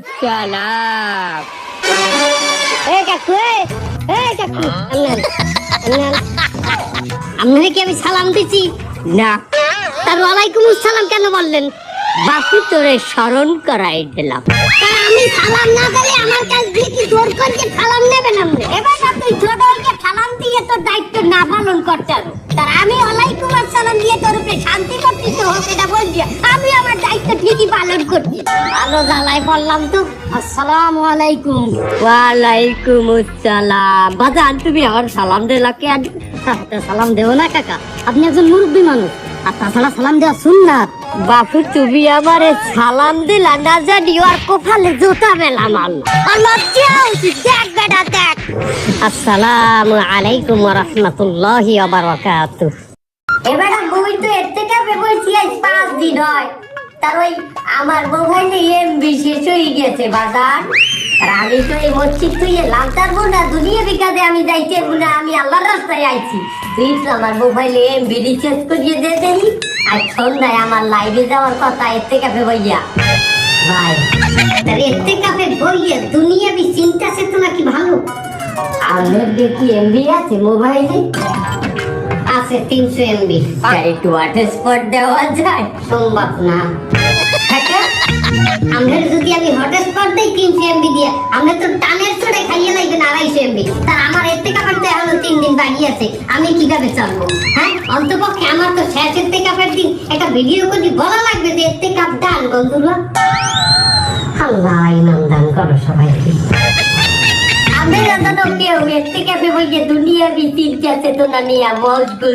আসসালাম। কাকু কাকু আপনারা কি আমি সালাম দিছি না? তার ওয়ালাইকুম আসসালাম কেন বললেন? বাপু তোরে স্মরণ করাই দিলাম। আমি সালাম না দিলে আমার কাছ দিয়ে কি জোর করে সালাম নেবেন আপনি? এবার তুই ছোট হয়ে সালাম দিয়ে তোর দায়িত্ব না পালন করতে হবে। তার আমি ওয়ালাইকুম আসসালাম দিয়ে তোর উপরে শান্তি করছিস তো এটা বলছি। আমি আমার দায়িত্ব ঠিকই পালন করছি। ভালো জ্বালায় বললাম তো। আসসালামু আলাইকুম। ওয়ালাইকুম আসসালাম। বাজান তুমি আমার সালাম দিলা কে? সালাম দেও না কাকা, আপনি একজন মুরব্বী মানুষ, আর তাছাড়া সালাম দেওয়া সুন্নাত। বাপু তুমি আমারে সালাম দিলা না জানি আর কপালে জুতা মেলাম আর লজ্জা উচিত। দেখ বেটা দেখ। আসসালামু আলাইকুম ওয়া রাহমাতুল্লাহি ওয়া বারাকাতুহু। এবারে বই তো এর থেকে বলছি আজ 5 দিন হয়। তার ওই আমার মোবাইলে এমবি শেষ হয়ে গেছে বাজার। আর আমি তো এই মসজিদ তুই লালতার বোনা দুনিয়া বিকাজে আমি যাইতে না, আমি আল্লাহর রাস্তায় আইছি। তুই তো আমার মোবাইলে এমবি রিচার্জ করিয়ে দে দেই। আর সন্ধ্যায় আমার লাইভে যাওয়ার কথা এতে কাপে বইয়া ভাই। এতে কাপে বইয়া দুনিয়া বি চিন্তা সে তো নাকি ভালো। আমার দেখি এমবি আছে মোবাইলে, আছে 300 এমবি। একটু হটস্পট দেওয়া যায় সম্ভব না। আমরা যদি আমি হটস্পট দেই 300 এমবি দিয়ে, আমরা তো টানের চড়ে খাইয়ে লাগবে 250 এমবি। তার আমার এর থেকে কাপড়তে এখনো 3 দিন বাকি আছে। আমি কিভাবে চলবো? হ্যাঁ, অন্তপক্ষে আমার তো শেষের থেকে কাপড়ের দিন একটা ভিডিও করে বলা লাগবে যে এর থেকে কাপ দান বন্ধুরা। আল্লাহ ইমান দান করো সবাইকে। আমরা তো কেউ এর থেকে কাপে বইয়ে দুনিয়া বিচির চেতনা নিয়ে মজগুল